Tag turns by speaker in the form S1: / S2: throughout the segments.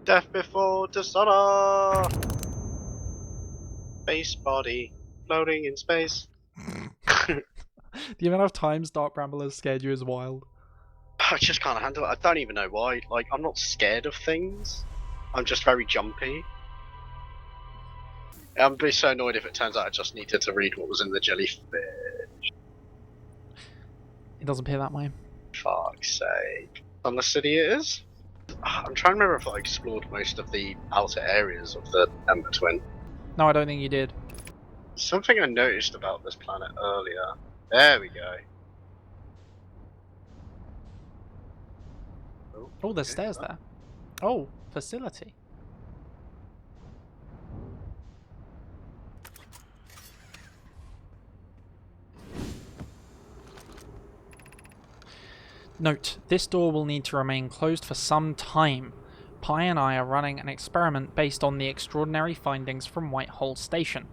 S1: Death before dishonor! Space body floating in space.
S2: The amount of times Dark Bramble has scared you is wild.
S1: I just can't handle it. I don't even know why. Like, I'm not scared of things. I'm just very jumpy. I'd be so annoyed if it turns out I just needed to read what was in the jellyfish.
S2: It doesn't appear that way.
S1: Fuck's sake. On the city it is? I'm trying to remember if I explored most of the outer areas of the Ember Twin.
S2: No, I don't think you did.
S1: Something I noticed about this planet earlier. There we go.
S2: Oh, there's stairs there. Oh, facility. Note, this door will need to remain closed for some time. Pi and I are running an experiment based on the extraordinary findings from Whitehall Station.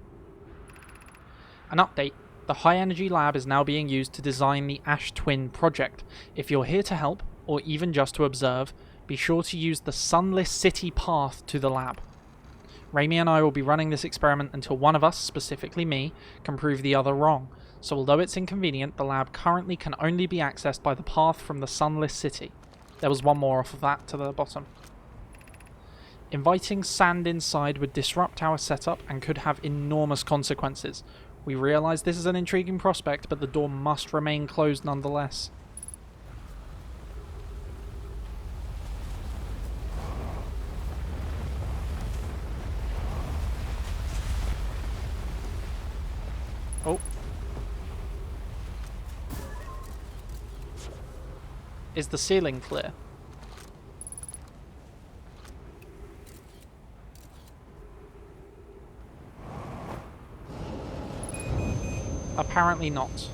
S2: An update. The High Energy Lab is now being used to design the Ash Twin project. If you're here to help, or even just to observe, be sure to use the Sunless City path to the lab. Raimi and I will be running this experiment until one of us, specifically me, can prove the other wrong. So although it's inconvenient, the lab currently can only be accessed by the path from the Sunless City. There was one more off of that to the bottom. Inviting sand inside would disrupt our setup and could have enormous consequences. We realise this is an intriguing prospect, but the door must remain closed nonetheless. Oh. Is the ceiling clear? Apparently not.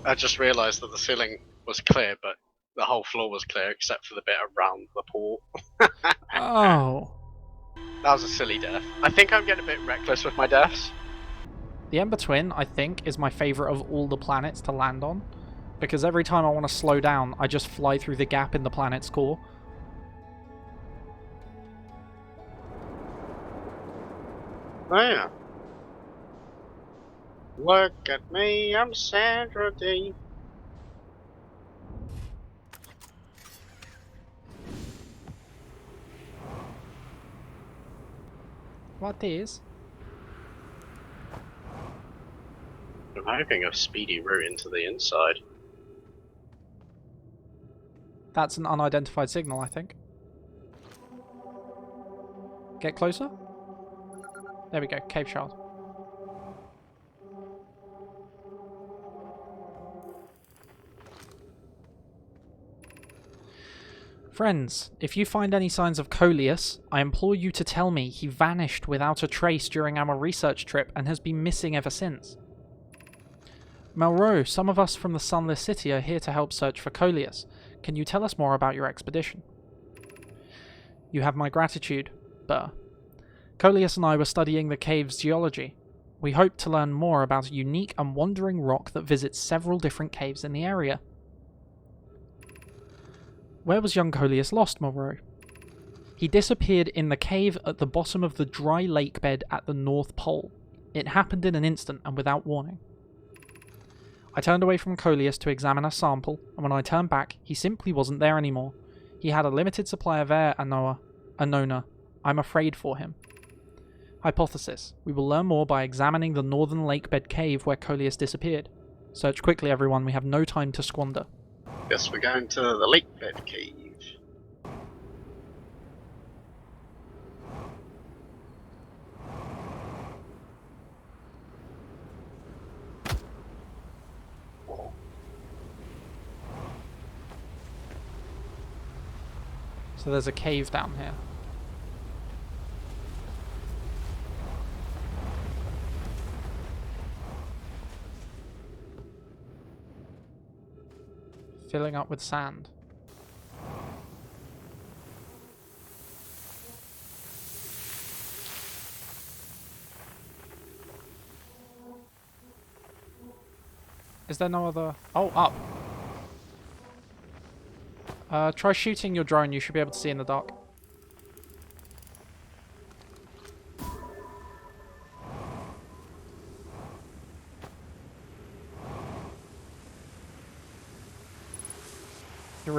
S1: I just realised that the ceiling was clear, but the whole floor was clear except for the bit around the port.
S2: Oh.
S1: That was a silly death. I think I'm getting a bit reckless with my deaths.
S2: The Ember Twin, I think, is my favourite of all the planets to land on. Because every time I want to slow down, I just fly through the gap in the planet's core.
S1: Oh yeah. Look at me, I'm Sandra D.
S2: What is?
S1: I'm hoping a speedy route into the inside.
S2: That's an unidentified signal, I think. Get closer? There we go, cave shard. Friends, if you find any signs of Coleus, I implore you to tell me. He vanished without a trace during our research trip and has been missing ever since. Melrose, some of us from the Sunless City are here to help search for Coleus. Can you tell us more about your expedition? You have my gratitude, Burr. Coleus and I were studying the cave's geology. We hoped to learn more about a unique and wandering rock that visits several different caves in the area. Where was young Coleus lost, Moreau? He disappeared in the cave at the bottom of the dry lake bed at the North Pole. It happened in an instant and without warning. I turned away from Coleus to examine a sample, and when I turned back, he simply wasn't there anymore. He had a limited supply of air, Anona. I'm afraid for him. Hypothesis. We will learn more by examining the northern lake bed cave where Coleus disappeared. Search quickly, everyone. We have no time to squander.
S1: Guess we're going to the lake bed cave.
S2: So there's a cave down here. Filling up with sand. Is there no other... Oh, up. Try shooting your drone, you should be able to see in the dark.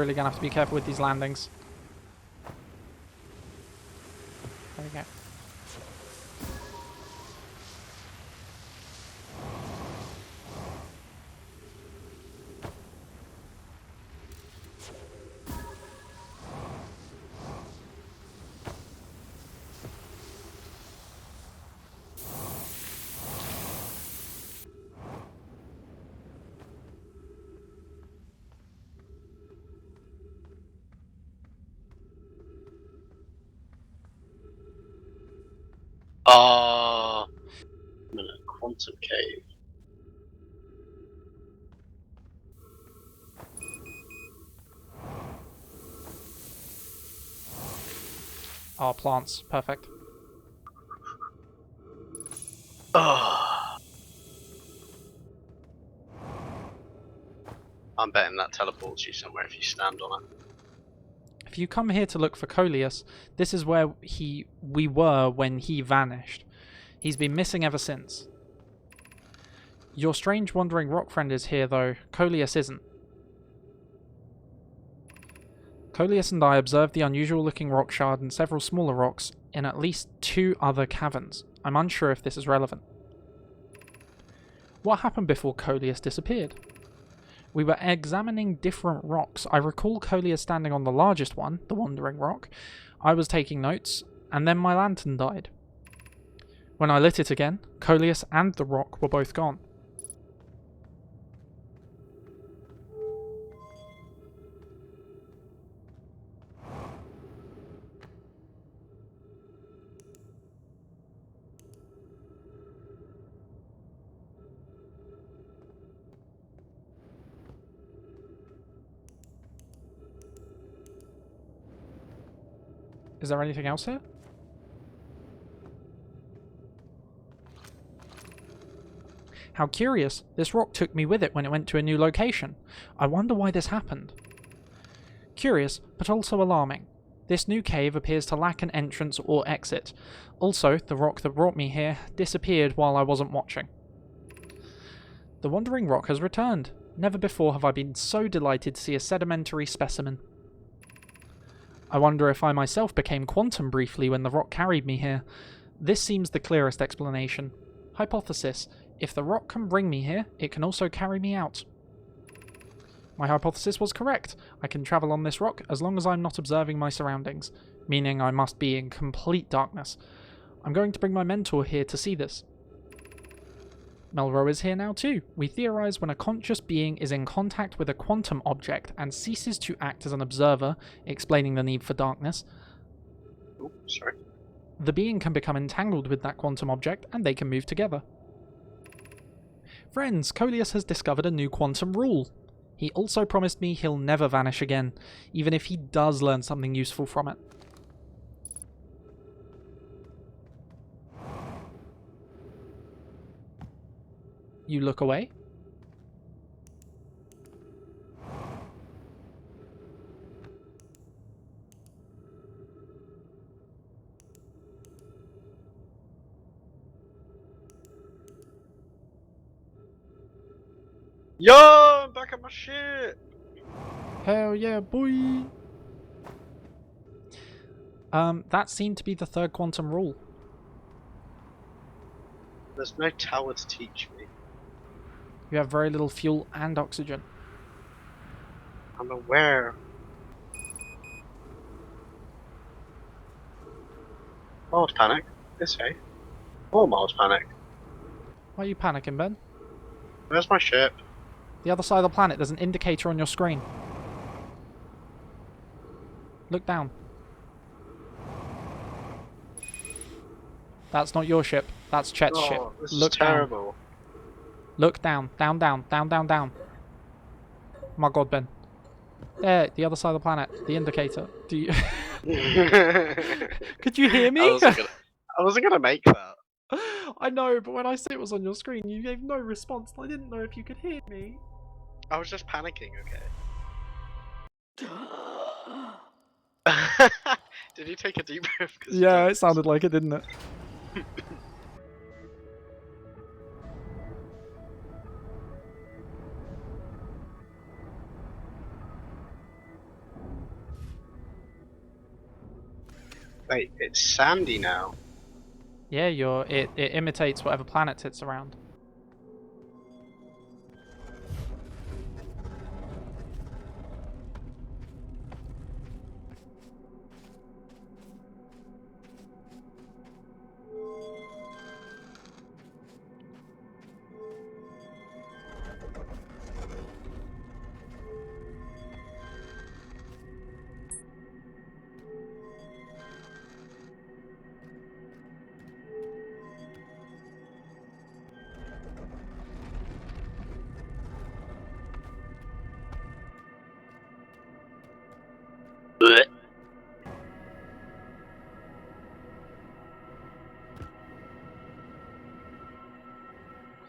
S2: really gonna have to be careful with these landings. There we go.
S1: Oh, I'm in a quantum cave.
S2: Oh, plants. Perfect.
S1: Oh. I'm betting that teleports you somewhere if you stand on it.
S2: If you come here to look for Coleus, this is where we were when he vanished. He's been missing ever since. Your strange wandering rock friend is here though, Coleus isn't. Coleus and I observed the unusual looking rock shard and several smaller rocks in at least 2 other caverns. I'm unsure if this is relevant. What happened before Coleus disappeared? We were examining different rocks. I recall Coleus standing on the largest one, the wandering rock. I was taking notes, and then my lantern died. When I lit it again, Coleus and the rock were both gone. Is there anything else here? How curious. This rock took me with it when it went to a new location. I wonder why this happened. Curious, but also alarming. This new cave appears to lack an entrance or exit. Also, the rock that brought me here disappeared while I wasn't watching. The wandering rock has returned. Never before have I been so delighted to see a sedimentary specimen. I wonder if I myself became quantum briefly when the rock carried me here. This seems the clearest explanation. Hypothesis: if the rock can bring me here, it can also carry me out. My hypothesis was correct. I can travel on this rock as long as I'm not observing my surroundings, meaning I must be in complete darkness. I'm going to bring my mentor here to see this. Melro is here now too. We theorize when a conscious being is in contact with a quantum object and ceases to act as an observer, explaining the need for darkness.
S1: Oh, sorry.
S2: The being can become entangled with that quantum object and they can move together. Friends, Coleus has discovered a new quantum rule. He also promised me he'll never vanish again, even if he does learn something useful from it. You look away?
S1: Yo, I'm back at my shit.
S2: Hell yeah, boy! That seemed to be the third quantum rule.
S1: There's no tower to teach me.
S2: You have very little fuel and oxygen.
S1: I'm aware. Mild panic. This way. More mild panic.
S2: Why are you panicking, Ben?
S1: Where's my ship?
S2: The other side of the planet, there's an indicator on your screen. Look down. That's not your ship. That's Chet's ship.
S1: This
S2: Look
S1: is
S2: down.
S1: terrible.
S2: Look down. Down, down, down, down, down. Oh my god, Ben. There, the other side of the planet. The indicator. Do you... Could you hear me?
S1: I wasn't gonna make that.
S2: I know, but when I said it was on your screen, you gave no response. I didn't know if you could hear me.
S1: I was just panicking, okay? Did you take a deep breath?
S2: Yeah, it sounded like it, didn't it?
S1: Wait, it's sandy now.
S2: Yeah, it imitates whatever planet it's around.
S1: Blech.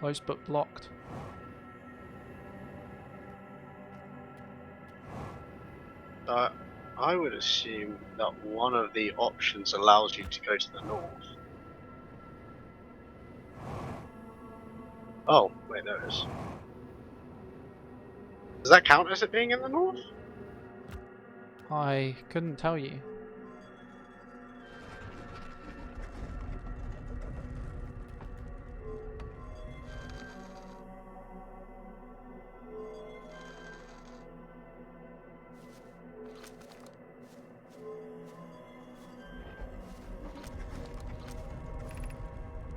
S2: Close but blocked.
S1: I would assume that one of the options allows you to go to the north. Oh, wait, there it is. Does that count as it being in the north?
S2: I couldn't tell you.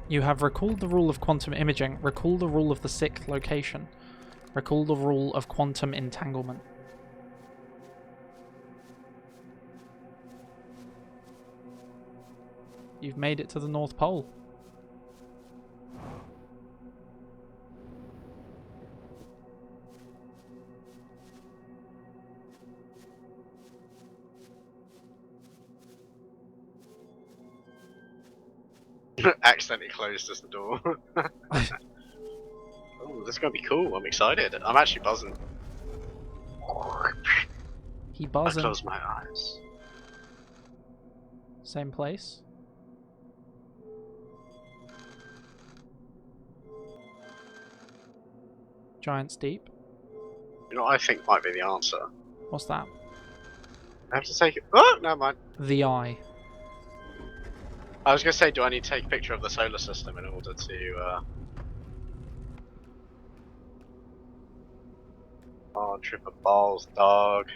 S2: You have recalled the rule of quantum imaging, recall the rule of the sixth location, recall the rule of quantum entanglement. You've made it to the North Pole.
S1: Accidentally closed as the door. Oh, this is gonna be cool. I'm excited. I'm actually buzzing.
S2: He
S1: I
S2: buzzing.
S1: close my eyes.
S2: Same place. Giant's Deep.
S1: You know what I think might be the answer?
S2: What's that?
S1: I have to take it. Oh, never mind.
S2: The Eye.
S1: I was gonna say, do I need to take a picture of the solar system in order to, Oh, trip of balls, dog.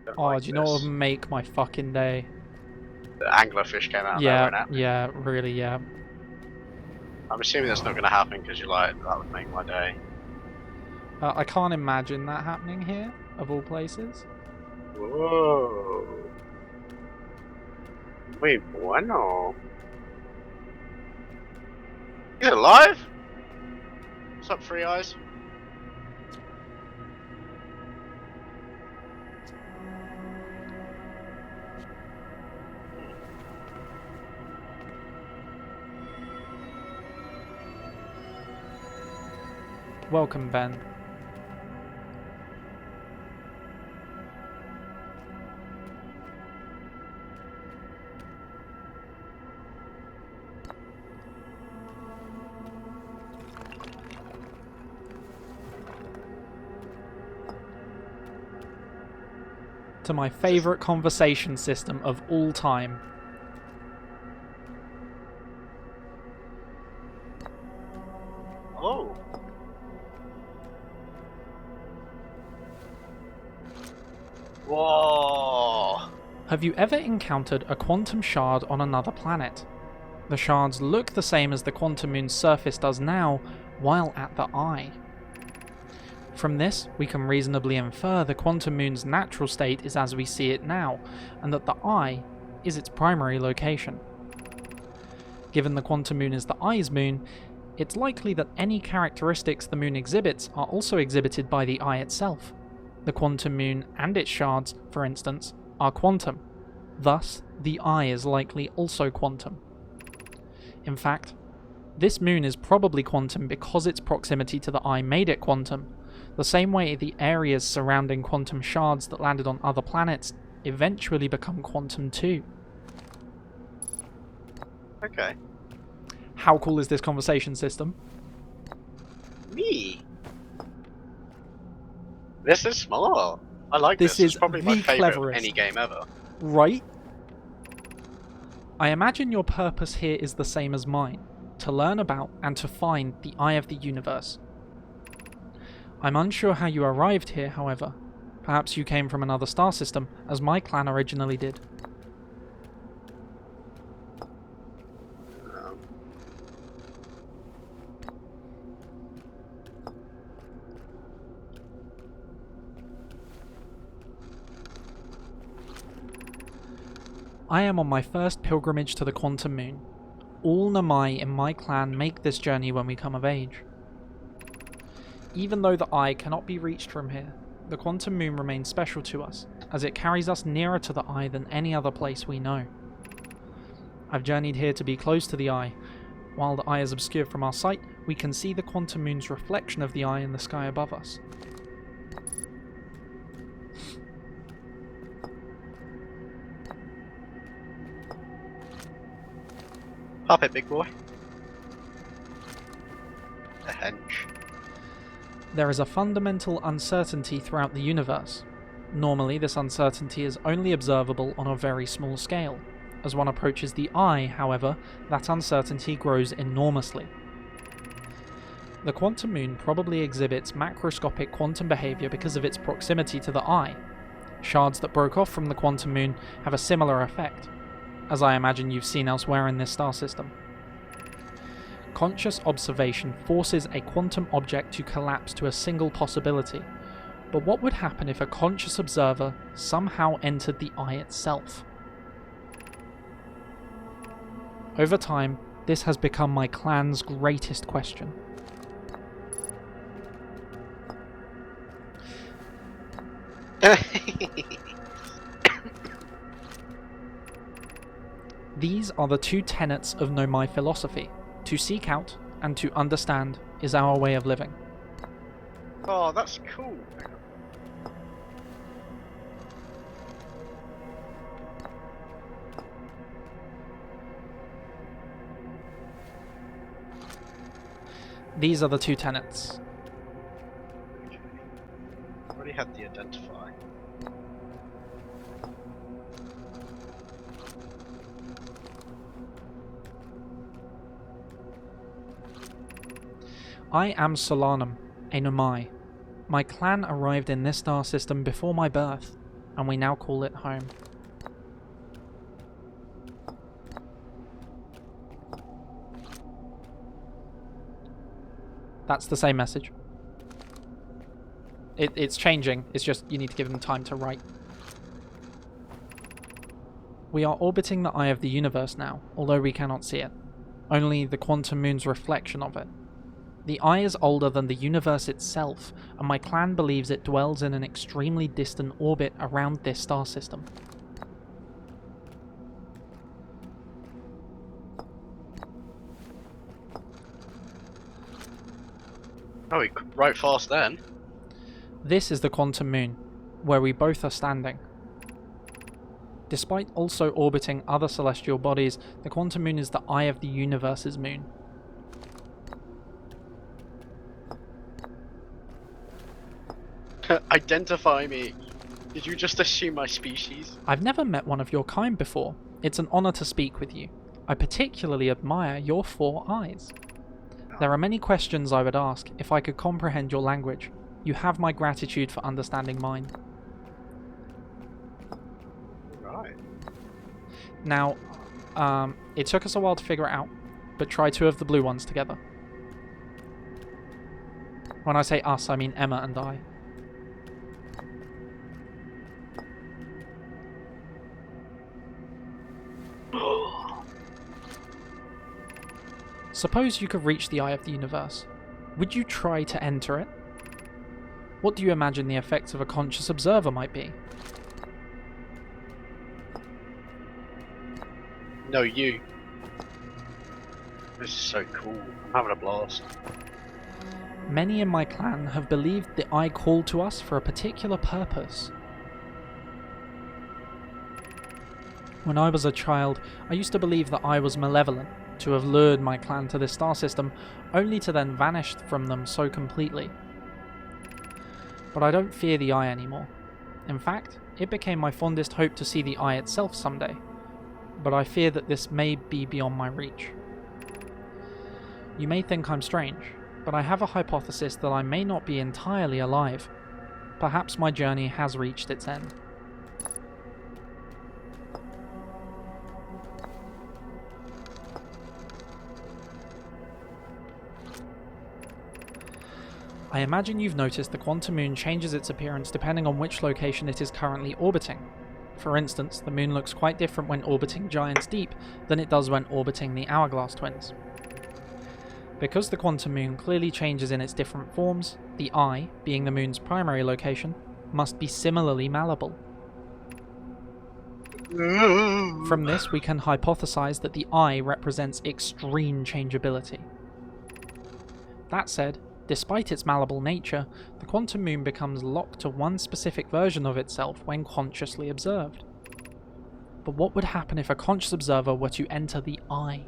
S1: Don't
S2: Oh,
S1: like
S2: do you know what
S1: this.
S2: would make my fucking day?
S1: The anglerfish came out
S2: Yeah,
S1: there right now.
S2: yeah, really, yeah.
S1: I'm assuming that's not gonna happen because you're like, that would make my day.
S2: I can't imagine that happening here, of all places.
S1: Whoa. Muy bueno. He's alive? What's up, Three Eyes?
S2: Welcome, Ben. To my favourite conversation system of all time.
S1: Oh. Whoa.
S2: Have you ever encountered a quantum shard on another planet? The shards look the same as the quantum moon's surface does now, while at the eye. From this, we can reasonably infer the quantum moon's natural state is as we see it now, and that the eye is its primary location. Given the quantum moon is the eye's moon, it's likely that any characteristics the moon exhibits are also exhibited by the eye itself. The quantum moon and its shards, for instance, are quantum. Thus, the eye is likely also quantum. In fact, this moon is probably quantum because its proximity to the eye made it quantum, the same way the areas surrounding quantum shards that landed on other planets eventually become quantum too.
S1: Okay.
S2: How cool is this conversation system?
S1: Me. This is smart. I like this.
S2: This is
S1: It's probably my
S2: the
S1: favourite of
S2: cleverest.
S1: any game ever.
S2: Right? I imagine your purpose here is the same as mine, to learn about and to find the eye of the universe. I'm unsure how you arrived here, however. Perhaps you came from another star system, as my clan originally did. I am on my first pilgrimage to the Quantum Moon. All Namai in my clan make this journey when we come of age. Even though the eye cannot be reached from here, the Quantum Moon remains special to us, as it carries us nearer to the eye than any other place we know. I've journeyed here to be close to the eye. While the eye is obscured from our sight, we can see the Quantum Moon's reflection of the eye in the sky above us.
S1: Pop it, big boy. A hench.
S2: There is a fundamental uncertainty throughout the universe. Normally, this uncertainty is only observable on a very small scale. As one approaches the eye, however, that uncertainty grows enormously. The quantum moon probably exhibits macroscopic quantum behavior because of its proximity to the eye. Shards that broke off from the quantum moon have a similar effect, as I imagine you've seen elsewhere in this star system. Conscious observation forces a quantum object to collapse to a single possibility, but what would happen if a conscious observer somehow entered the eye itself? Over time, this has become my clan's greatest question. These are the two tenets of Nomai philosophy. To seek out and to understand is our way of living.
S1: Oh, that's cool.
S2: These are the two tenets.
S1: Okay. Already had the identify.
S2: I am Solanum, a Nomai. My clan arrived in this star system before my birth, and we now call it home. That's the same message. It's changing, it's just you need to give them time to write. We are orbiting the eye of the universe now, although we cannot see it. Only the quantum moon's reflection of it. The eye is older than the universe itself, and my clan believes it dwells in an extremely distant orbit around this star system.
S1: Oh, we could write fast then.
S2: This is the quantum moon, where we both are standing. Despite also orbiting other celestial bodies, the quantum moon is the eye of the universe's moon.
S1: Identify me. Did you just assume my species?
S2: I've never met one of your kind before. It's an honor to speak with you. I particularly admire your 4 eyes. There are many questions I would ask if I could comprehend your language. You have my gratitude for understanding mine.
S1: Right.
S2: Now, it took us a while to figure it out, but try 2 of the blue ones together. When I say us, I mean Emma and I. Suppose you could reach the eye of the universe. Would you try to enter it? What do you imagine the effects of a conscious observer might be?
S1: No, you. This is so cool. I'm having a blast.
S2: Many in my clan have believed the eye called to us for a particular purpose. When I was a child, I used to believe that I was malevolent, to have lured my clan to this star system, only to then vanish from them so completely. But I don't fear the Eye anymore. In fact, it became my fondest hope to see the Eye itself someday, but I fear that this may be beyond my reach. You may think I'm strange, but I have a hypothesis that I may not be entirely alive. Perhaps my journey has reached its end. I imagine you've noticed the quantum moon changes its appearance depending on which location it is currently orbiting. For instance, the moon looks quite different when orbiting Giants Deep than it does when orbiting the Hourglass Twins. Because the quantum moon clearly changes in its different forms, the Eye, being the moon's primary location, must be similarly malleable. From this, we can hypothesize that the Eye represents extreme changeability. That said, despite its malleable nature, the quantum moon becomes locked to one specific version of itself when consciously observed. But what would happen if a conscious observer were to enter the Eye?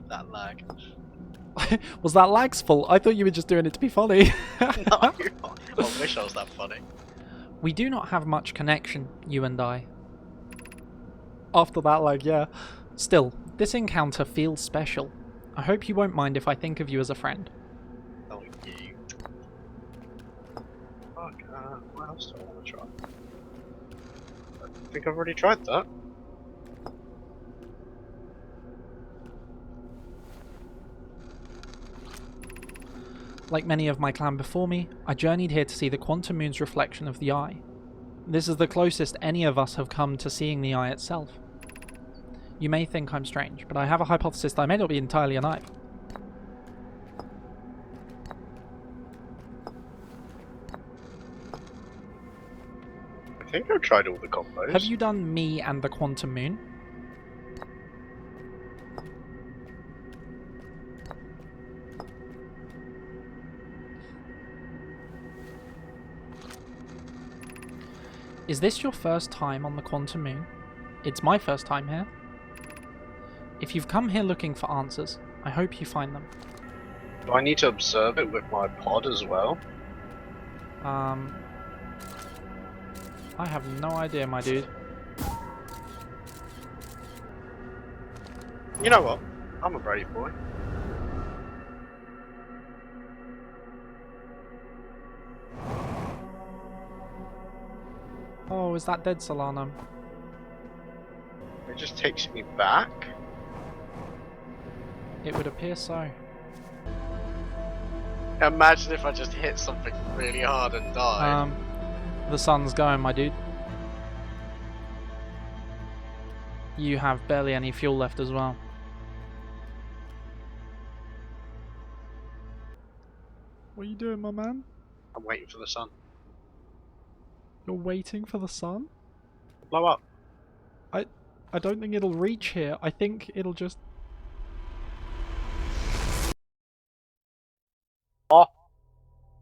S1: That lag.
S2: Was that lag's fault? I thought you were just doing it to be funny.
S1: No, I wish I was that funny.
S2: We do not have much connection, you and I. After that lag, yeah. Still, this encounter feels special. I hope you won't mind if I think of you as a friend.
S1: Oh, you. Fuck, what else do I want to try? I think I've already tried that.
S2: Like many of my clan before me, I journeyed here to see the quantum moon's reflection of the Eye. This is the closest any of us have come to seeing the Eye itself. You may think I'm strange, but I have a hypothesis that I may not be entirely alive.
S1: I think I've tried all the combos.
S2: Have you done me and the quantum moon? Is this your first time on the quantum moon? It's my first time here. If you've come here looking for answers, I hope you find them.
S1: Do I need to observe it with my pod as well?
S2: I have no idea, my dude.
S1: You know what? I'm a brave boy.
S2: Oh, is that dead Solanum?
S1: It just takes me back.
S2: It would appear so.
S1: Imagine if I just hit something really hard and died.
S2: The sun's going, my dude. You have barely any fuel left as well. What are you doing, my man?
S1: I'm waiting for the sun.
S2: You're waiting for the sun?
S1: Blow up.
S2: I don't think it'll reach here. I think it'll just